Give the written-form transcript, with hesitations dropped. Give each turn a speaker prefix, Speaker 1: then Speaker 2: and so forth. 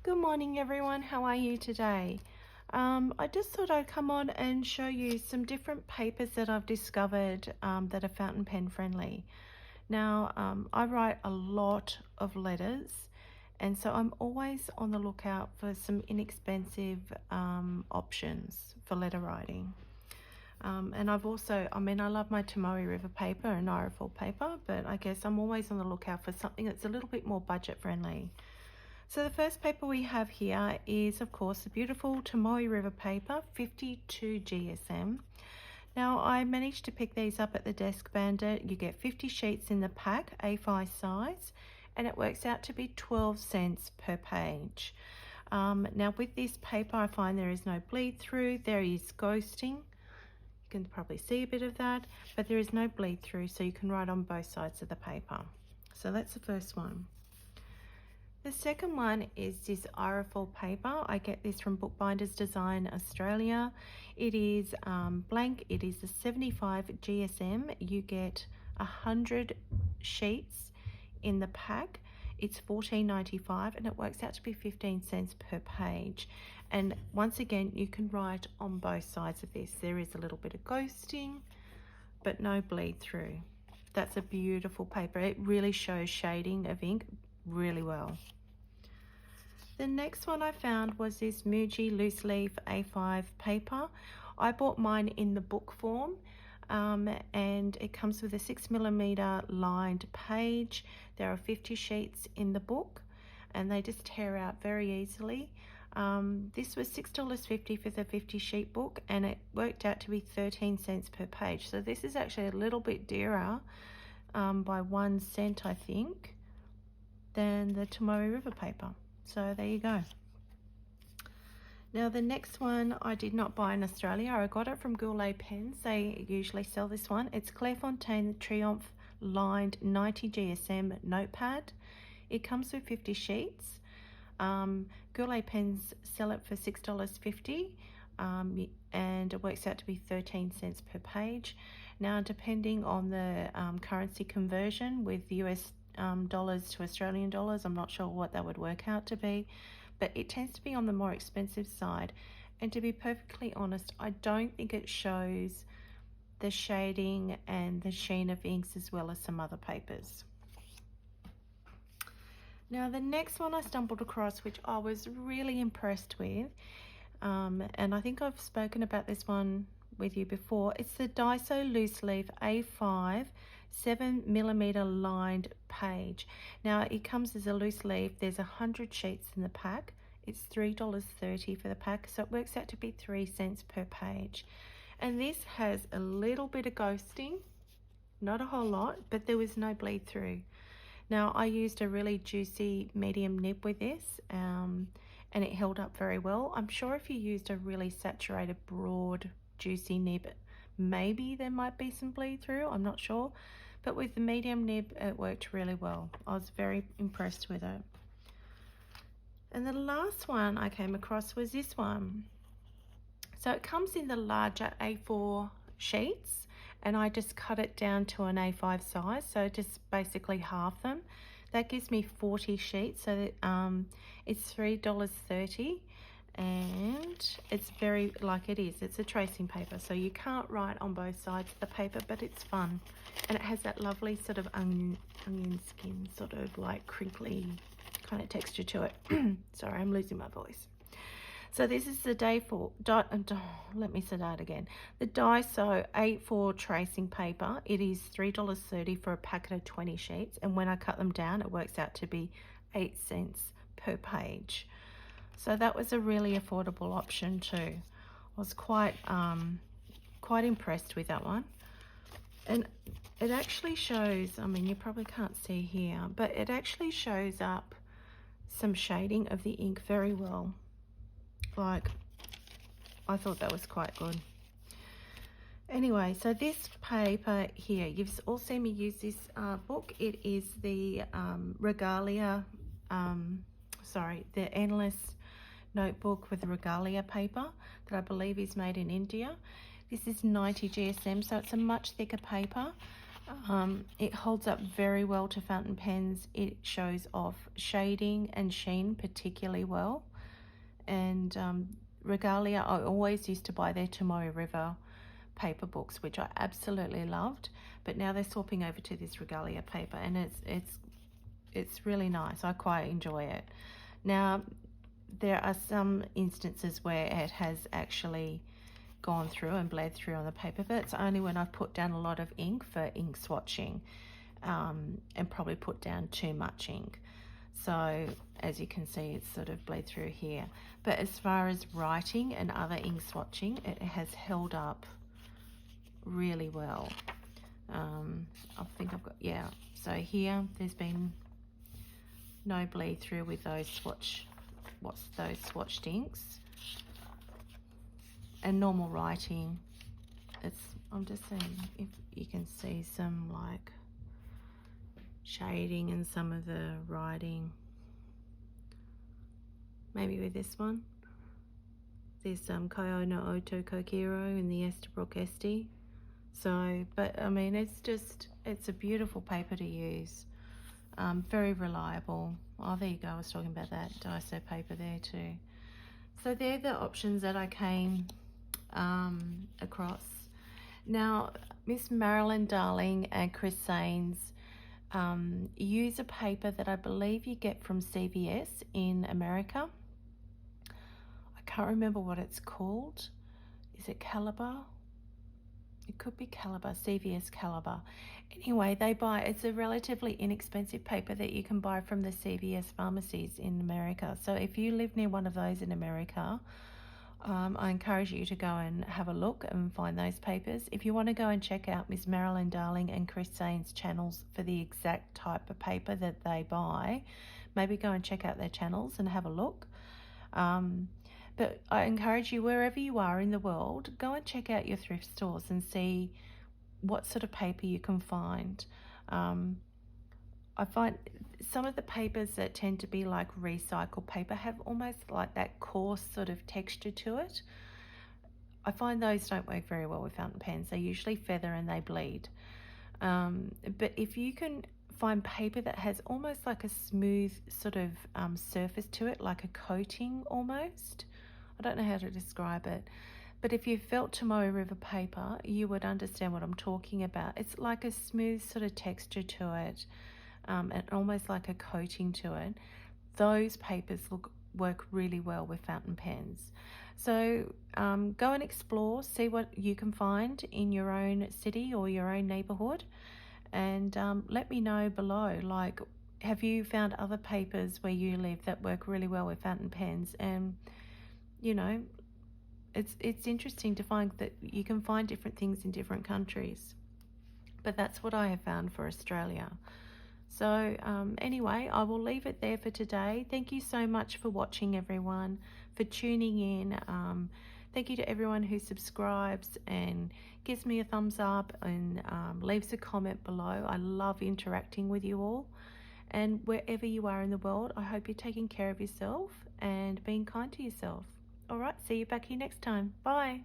Speaker 1: Good morning everyone, how are you today? I just thought I'd come on and show you some different papers that I've discovered that are fountain pen friendly. Now, I write a lot of letters, and so I'm always on the lookout for some inexpensive options for letter writing. And I've also, I love my Tomoe River paper and A4 paper, but I guess I'm always on the lookout for something that's a little bit more budget friendly. So the first paper we have here is, of course, the beautiful Tomoe River paper, 52 GSM. Now, I managed to pick these up at the Desk Bandit. You get 50 sheets in the pack, A5 size, and it works out to be 12 cents per page. Now, with this paper, I find there is no bleed through. There is ghosting. You can probably see a bit of that, but there is no bleed through, so you can write on both sides of the paper. So that's the first one. The second one is this A4 paper. I get this from Bookbinders Design Australia. It is blank. It is the 75 GSM. You get 100 sheets in the pack. It's $14.95 and it works out to be 15 cents per page. And once again, you can write on both sides of this. There is a little bit of ghosting, but no bleed through. That's a beautiful paper. It really shows shading of ink really well. The next one I found was this Muji loose leaf A5 paper. I bought mine in the book form, and it comes with a 6mm lined page. There are 50 sheets in the book and they just tear out very easily. This was $6.50 for the 50 sheet book and it worked out to be 13 cents per page. So this is actually a little bit dearer by 1 cent, I think, than the Tomoe River paper. So there you go. Now the next one I did not buy in Australia. I got it from Goulet Pens. They usually sell this one. It's Clairefontaine Triumph lined 90 GSM notepad. It comes with 50 sheets. Goulet Pens sell it for $6.50 and it works out to be 13 cents per page. Now depending on the currency conversion with US dollars to Australian dollars, I'm not sure what that would work out to be, but it tends to be on the more expensive side. And to be perfectly honest, I don't think it shows the shading and the sheen of inks as well as some other papers. Now the next one I stumbled across, which I was really impressed with, and I think I've spoken about this one with you before. It's the Daiso loose leaf A5 7mm lined page. Now it comes as a loose leaf. There's 100 sheets in the pack. It's $3.30 for the pack, so it works out to be 3 cents per page. And this has a little bit of ghosting, not a whole lot, but there was no bleed through. Now I used a really juicy medium nib with this, and it held up very well. I'm sure if you used a really saturated, broad, juicy nib, maybe there might be some bleed through, I'm not sure, but with the medium nib it worked really well. I was very impressed with it. And the last one I came across was this one. So it comes in the larger A4 sheets and I just cut it down to an A5 size, so just basically half them. That gives me 40 sheets, so that it's $3.30. And it's very, like it is, it's a tracing paper, so you can't write on both sides of the paper, but it's fun. And it has that lovely sort of onion skin, sort of like crinkly kind of texture to it. Sorry, I'm losing my voice. So this is the let me say that again. The Daiso A4 tracing paper. It is $3.30 for a packet of 20 sheets, and when I cut them down, it works out to be 8 cents per page. So that was a really affordable option too. I was quite impressed with that one. And it actually shows, I mean, you probably can't see here, but it actually shows up some shading of the ink very well. Like, I thought that was quite good. Anyway, so this paper here, you've all seen me use this book. It is the Regalia, the Endless notebook with the Regalia paper that I believe is made in India. This is 90 GSM, so it's a much thicker paper. It holds up very well to fountain pens. It shows off shading and sheen particularly well. And Regalia, I always used to buy their Tomoe River paper books, which I absolutely loved. But now they're swapping over to this Regalia paper, and it's really nice. I quite enjoy it. Now, there are some instances where it has actually gone through and bled through on the paper, but it's only when I've put down a lot of ink for ink swatching, and probably put down too much ink. So as you can see, it's sort of bled through here. But as far as writing and other ink swatching, it has held up really well. I think I've got, yeah, so here there's been no bleed through with those swatched inks. And normal writing, I'm just seeing if you can see some like shading in some of the writing. Maybe with this one. There's some Kaio no Oto Kokiro in the Esterbrook Esty. So, but I mean, it's a beautiful paper to use. Very reliable. Oh, there you go. I was talking about that Daiso paper there too. So they're the options that I came across. Now, Miss Marilyn Darling and Chris Sains use a paper that I believe you get from CVS in America. I can't remember what it's called. Is it Caliber? It could be Caliber, CVS Caliber. Anyway, it's a relatively inexpensive paper that you can buy from the CVS pharmacies in America. So if you live near one of those in America, I encourage you to go and have a look and find those papers. If you want to go and check out Miss Marilyn Darling and Chris Sains' channels for the exact type of paper that they buy, maybe go and check out their channels and have a look. But I encourage you, wherever you are in the world, go and check out your thrift stores and see what sort of paper you can find. I find some of the papers that tend to be like recycled paper have almost like that coarse sort of texture to it. I find those don't work very well with fountain pens. They usually feather and they bleed. But if you can find paper that has almost like a smooth sort of surface to it, like a coating almost, I don't know how to describe it. But if you felt Tomoe River paper, you would understand what I'm talking about. It's like a smooth sort of texture to it, and almost like a coating to it. Those papers work really well with fountain pens. So go and explore, see what you can find in your own city or your own neighborhood, and let me know below, like, have you found other papers where you live that work really well with fountain pens? And you know, it's interesting to find that you can find different things in different countries, but that's what I have found for Australia. So anyway, I will leave it there for today. Thank you so much for watching, everyone, for tuning in. Thank you to everyone who subscribes and gives me a thumbs up and leaves a comment below. I love interacting with you all. And wherever you are in the world, I hope you're taking care of yourself and being kind to yourself. All right, see you back here next time. Bye.